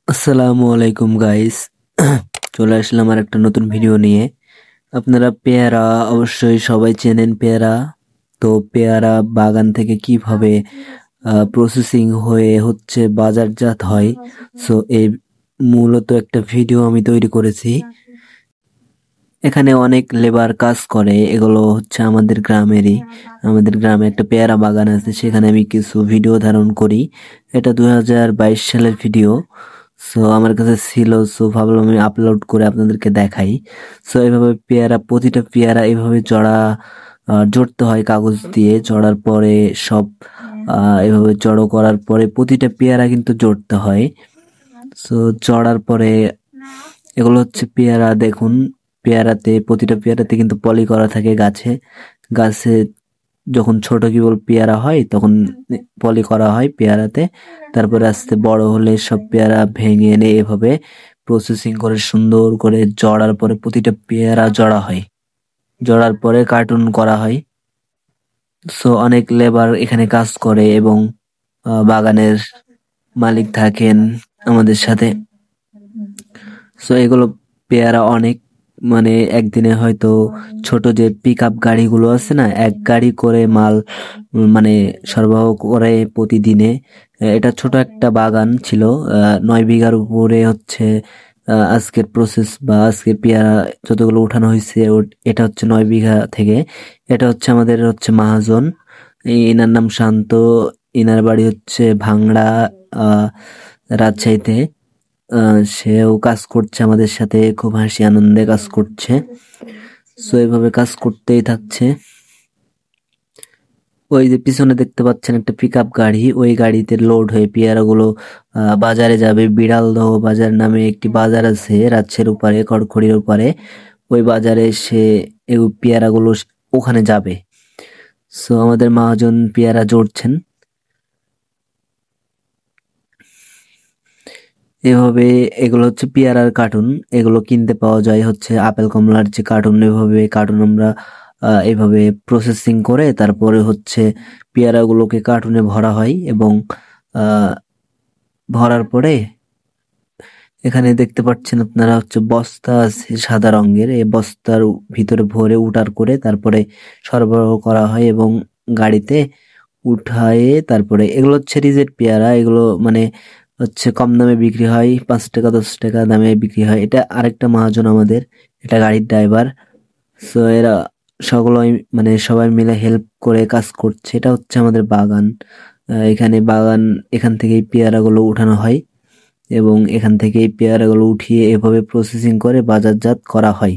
আসসালামু আলাইকুম গাইস। চলে আসলাম আর একটা নতুন ভিডিও নিয়ে। আপনারা পেয়ারা অবশ্যই সবাই চেনেন পেয়ারা। তো পেয়ারা বাগান থেকে কিভাবে প্রসেসিং হয়ে হচ্ছে বাজারজাত হয়, সো এই মূলত একটা ভিডিও আমি তৈরি করেছি। এখানে অনেক লেবার কাজ করে, এগুলো হচ্ছে আমাদের গ্রামেরই। আমাদের গ্রামে একটা পেয়ারা বাগান আছে, সেখানে আমি কিছু ভিডিও ধারণ করি। এটা 2022 সালের ভিডিও। সো আমার কাছে ছিল, সো ভাবলাম আমি আপলোড করে আপনাদেরকে দেখাই। সো এভাবে পেয়ারা, প্রতিটা পেয়ারা এভাবে জড়তে হয় কাগজ দিয়ে। জড়ার পরে সব এভাবে জড়ো করার পরে প্রতিটা পেয়ারা কিন্তু জড়তে হয়। সো জড়ার পরে এগুলো হচ্ছে পেয়ারা। দেখুন, প্রতিটা পেয়ারাতে কিন্তু পলি করা থাকে গাছে। গাছে যখন ছোট কেবল পেয়ারা হয় তখন পলি করা হয় পেয়ারাতে। তারপরে আস্তে বড় হলে সব পেয়ারা ভেঙে এনে এভাবে প্রসেসিং করে সুন্দর করে জড়ার পরে প্রতিটা পেয়ারা জড়া হয়। জড়ার পরে কার্টুন করা হয়। সো অনেক লেবার এখানে কাজ করে এবং বাগানের মালিক থাকেন আমাদের সাথে। সো এগুলো পেয়ারা অনেক, মানে একদিনে হয়তো ছোট যে পিক আপ গাড়িগুলো আছে না, এক গাড়ি করে মাল মানে সরবরাহ করে প্রতিদিনে। এটা ছোট একটা বাগান ছিল, 9 বিঘার উপরে হচ্ছে আজকের প্রসেস বা আজকের পেয়ারা যতগুলো উঠানো হয়েছে এটা হচ্ছে 9 বিঘা থেকে। এটা হচ্ছে আমাদের হচ্ছে মহাজন, এনার নাম শান্ত। এনার বাড়ি হচ্ছে ভাংড়া, রাজশাহীতে। সেও কাজ করছে আমাদের সাথে, খুব হাসি আনন্দে কাজ করছে। সো এভাবে কাজ করতেই থাকছে। ওই যে পিছনে দেখতে পাচ্ছেন একটা পিক আপ গাড়ি, ওই গাড়িতে লোড হয়ে পেয়ারাগুলো বাজারে যাবে। বিড়ালদহ বাজার নামে একটি বাজার আছে রাজশাহীর উপরে, খড়খড়ির উপরে। ওই বাজারে সে এই পেয়ারাগুলো ওখানে যাবে। সো আমাদের মহাজন পেয়ারা জড়ছেন। এভাবে এগুলো হচ্ছে পেয়ারার কার্টুন। এগুলো কিনতে পাওয়া যায় হচ্ছে আপেল কমলার যে কার্টুন, এভাবে কার্টুন আমরা এভাবে প্রসেসিং করে তারপরে হচ্ছে পেয়ারাগুলোকে কার্টুনে ভরা হয় এবং আহ, ভরার পরে এখানে দেখতে পাচ্ছেন আপনারা হচ্ছে বস্তা আছে সাদা রঙের, এই বস্তার ভিতরে ভরে উটার করে তারপরে সরবরাহ করা হয় এবং গাড়িতে উঠায়ে তারপরে এগুলো হচ্ছে রিজেক্ট পেয়ারা। এগুলো মানে হচ্ছে কম দামে বিক্রি হয়, 5 টাকা 10 টাকা দামে বিক্রি হয়। এটা আরেকটা মহাজন আমাদের, এটা গাড়ির ড্রাইভার। সো এরা সকলেই মানে সবাই মিলে হেল্প করে কাজ করছে। এটা হচ্ছে আমাদের বাগান। এখানে বাগান, এখান থেকেই পেয়ারাগুলো উঠানো হয় এবং এখান থেকেই পেয়ারাগুলো উঠিয়ে এভাবে প্রসেসিং করে বাজারজাত করা হয়।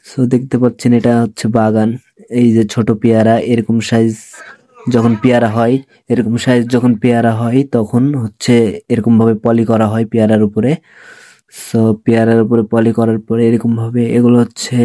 সো দেখতে পাচ্ছেন এটা হচ্ছে বাগান। এই যে ছোট পেয়ারা, এরকম সাইজ যখন পেয়ারা হয়, এরকম সাইজ যখন পেয়ারা হয় তখন হচ্ছে এরকম ভাবে পলি করা হয় পেয়ারার উপরে। সো পেয়ারার উপরে পলি করার পরে এরকম ভাবে এগুলো হচ্ছে